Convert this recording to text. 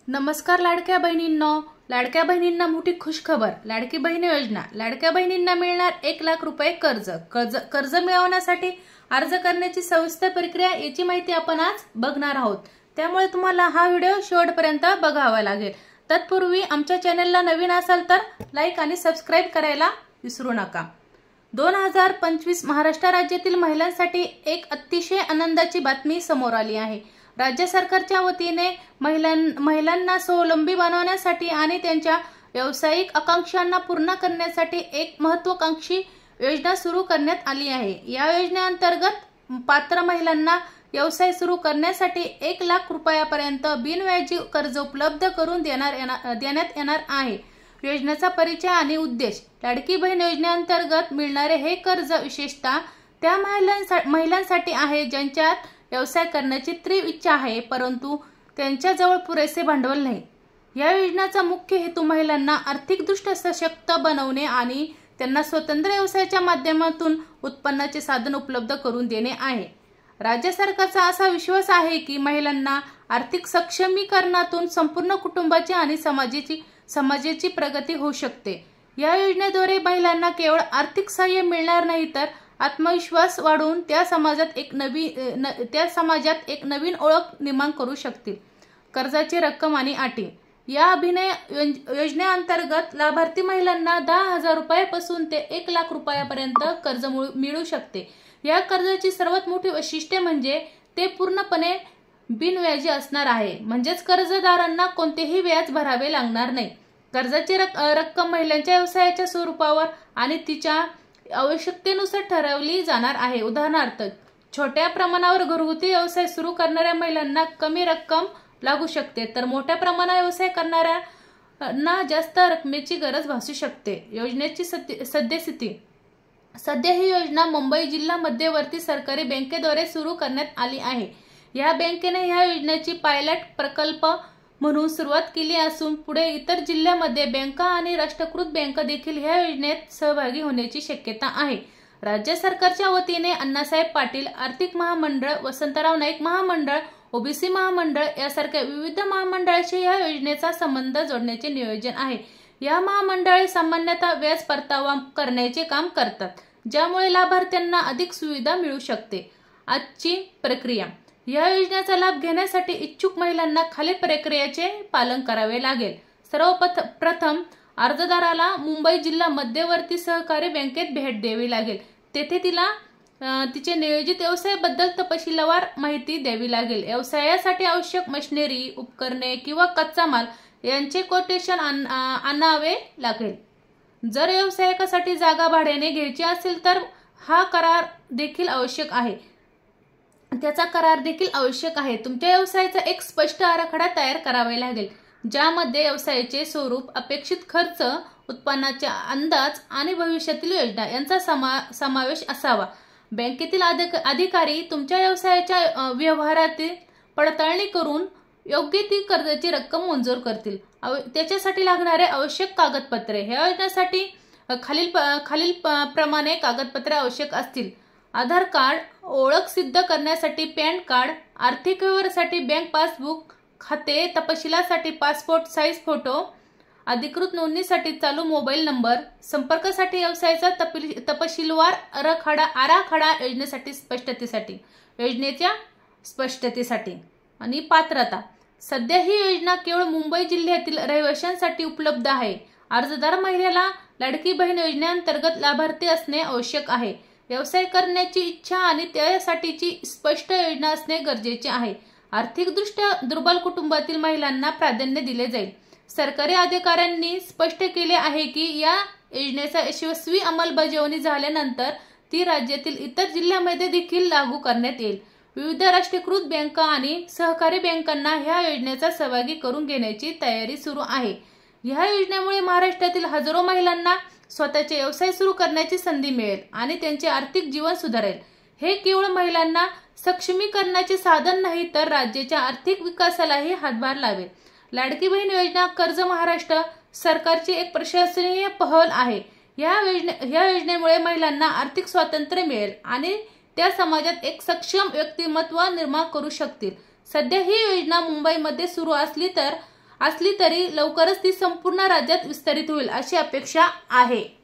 नमस्कार लाडक्या बहिणींना मोठी खुशखबर। लाडकी बहीण योजना, लाडक्या बहिणींना मिळणार 1 लाख रुपये कर्ज मिळवण्यासाठी अर्ज करण्याची सविस्तर प्रक्रिया याची माहिती आपण आज बघणार आहोत। त्यामुळे तुम्हाला हा व्हिडिओ शेवटपर्यंत बघावा लागेल। तत्पूर्वी आमच्या चॅनलला नवीन असाल तर लाईक आणि सबस्क्राइब करायला विसरू नका। 2025 महाराष्ट्र राज्यातील महिलांसाठी एक अतिशय आनंदाची बातमी समोर आली आहे। राज्य सरकारच्या वतीने महिलांना स्वावलंबी बनवण्यासाठी आणि त्यांच्या व्यावसायिक आकांक्षांना पूर्ण करण्यासाठी एक महत्त्वाकांक्षी योजना सुरू करण्यात आली आहे। या योजनेअंतर्गत पात्र महिलांना व्यवसाय सुरू करण्यासाठी 1 लाख रुपयापर्यंत बिनव्याजी कर्ज उपलब्ध करून देण्यात येणार आहे। योजनेचा परिचय आणि उद्देश। लाडकी बहीण योजनेअंतर्गत मिळणारे हे कर्ज विशेषतः त्या महिलांसाठी आहे ज्यांच्यात व्यवसाय करण्याची तीव्र इच्छा आहे परंतु त्यांच्याजवळ पुरेसे भांडवल नाही। या योजनेचा मुख्य हेतू महिलांना आर्थिकदृष्ट्या सशक्त बनवणे आणि त्यांना स्वतंत्र व्यवसायाच्या माध्यमातून उत्पन्नाचे साधन उपलब्ध करून देणे आहे। राज्य सरकारचा असा विश्वास आहे की महिलांना आर्थिक सक्षमीकरणातून संपूर्ण कुटुंबाची आणि समाजाची प्रगती होऊ शकते। या योजनेद्वारे महिलांना केवळ आर्थिक सहाय्य मिळणार नाही तर आत्मविश्वास वाढवून त्या समाजात एक नवीन ओळख निर्माण करू शकतील। कर्जाची रक्कम आणि अटी। या योजनेअंतर्गत लाभार्थी महिलांना 10,000 रुपयापासून ते 1 लाख रुपयापर्यंत कर्ज मिळू शकते। या कर्जाची सर्वात मोठी वैशिष्ट्य म्हणजे ते पूर्णपणे बिनव्याजी असणार आहे, म्हणजेच कर्जदारांना कोणतेही व्याज भरावे लागणार नाही। कर्जाची रक्कम महिलांच्या व्यवसायाच्या स्वरूपावर आणि तिच्या आवश्यकतेनुसार ठरवली जाणार आहे। उदाहरणार्थ, छोट्या प्रमाणावर घरगुती व्यवसाय सुरू करणाऱ्या महिलांना कमी रक्कम लागू शकते तर मोठ्या प्रमाणावर व्यवसाय करणाऱ्यांना जास्त रकमेची गरज भासू शकते। योजनेची सद्यस्थिती। सध्या ही योजना मुंबई जिल्हा मध्यवर्ती सरकारी बँकेद्वारे सुरू करण्यात आली आहे। या बँकेने या योजनेची पायलट प्रकल्प म्हणून सुरुवात केली असून पुढे इतर जिल्ह्यांमध्ये बँका आणि राष्ट्रीयकृत बँका देखील या योजनेत सहभागी होण्याची शक्यता आहे। राज्य सरकारच्या वतीने अण्णासाहेब पाटील आर्थिक महामंडळ, वसंतराव नाईक महामंडळ, ओबीसी महामंडळ यासारख्या विविध महामंडळाशी या योजनेचा संबंध जोडण्याचे नियोजन आहे। या महामंडळे सामान्यतः व्याज परतावा करण्याचे काम करतात, ज्यामुळे लाभार्थ्यांना अधिक सुविधा मिळू शकते। आजची प्रक्रिया। या योजनेचा लाभ घेण्यासाठी इच्छुक महिलांना खालील प्रक्रियेचे पालन करावे लागेल। सर्वप्रथम अर्जदाराला मुंबई जिल्हा मध्यवर्ती सहकारी बँकेत भेट द्यावी लागेल। तेथे तिला तिचे नियोजित व्यवसायाबद्दल तपशीलवार माहिती द्यावी लागेल। व्यवसायासाठी आवश्यक मशिनरी, उपकरणे किंवा कच्चा माल यांचे कोटेशन आणावे लागेल। जर व्यवसायासाठी जागा भाड्याने घ्यायची असेल तर त्याचा करार देखील आवश्यक आहे। तुमच्या व्यवसायाचा एक स्पष्ट आराखडा तयार करावा लागेल, ज्यामध्ये व्यवसायाचे स्वरूप, अपेक्षित खर्च, उत्पन्नाचा अंदाज आणि भविष्यातील योजना यांचा समावेश असावा। बँकेतील अधिकारी तुमच्या व्यवसायाच्या व्यवहारातील पडताळणी करून योग्य ती कर्जाची रक्कम मंजूर करतील। त्याच्यासाठी लागणारे आवश्यक कागदपत्रे। ह्या योजनेसाठी खालील प्रमाणे कागदपत्रे आवश्यक असतील: आधार कार्ड, ओळख सिद्ध करण्यासाठी पॅन कार्ड, आर्थिक व्यवहारासाठी बँक पासबुक, खाते तपशिलासाठी पासपोर्ट साईज फोटो, अधिकृत नोंदणीसाठी चालू मोबाईल नंबर, संपर्कासाठी व्यवसायाचा तपशीलवार आराखडा, योजनेच्या स्पष्टतेसाठी आणि पात्रता। सध्या ही योजना केवळ मुंबई जिल्ह्यातील रहिवाशांसाठी उपलब्ध आहे। अर्जदार महिलेला लाडकी बहीण योजनेअंतर्गत लाभार्थी असणे आवश्यक आहे। व्यवसाय करण्याची इच्छा आणि त्यासाठीची स्पष्ट योजना असणे गरजेचे आहे। आर्थिकदृष्ट्या दुर्बल कुटुंबातील महिलांना प्राधान्य दिले जाईल। सरकारी अधिकाऱ्यांनी स्पष्ट केले आहे की या योजनेचा यशस्वी अंमलबजावणी झाल्यानंतर ती राज्यातील इतर जिल्ह्यांमध्ये देखील लागू करण्यात येईल। विविध राष्ट्रीयकृत बँका आणि सहकारी बँकांना ह्या योजनेचा सहभागी करून घेण्याची तयारी सुरू आहे। ह्या योजनेमुळे महाराष्ट्रातील हजारो महिलांना स्वतःचे व्यवसाय सुरू करण्याची संधी मिळेल आणि त्यांचे आर्थिक जीवन सुधारेल। हे केवळ महिलांना सक्षमीकरणाचे साधन नाही तर राज्याच्या आर्थिक विकासालाही हातभार लावेल। लाडकी बहीण योजना कर्ज महाराष्ट्र सरकारची एक प्रशंसनीय पहल आहे। या योजनेमुळे महिलांना आर्थिक स्वातंत्र्य मिळेल आणि त्या समाजात एक सक्षम व्यक्तिमत्व निर्माण करू शकतील। सध्या ही योजना मुंबईमध्ये सुरू असली तर असली तरी लवकरच ती संपूर्ण राज्यात विस्तारित होईल अशी अपेक्षा आहे.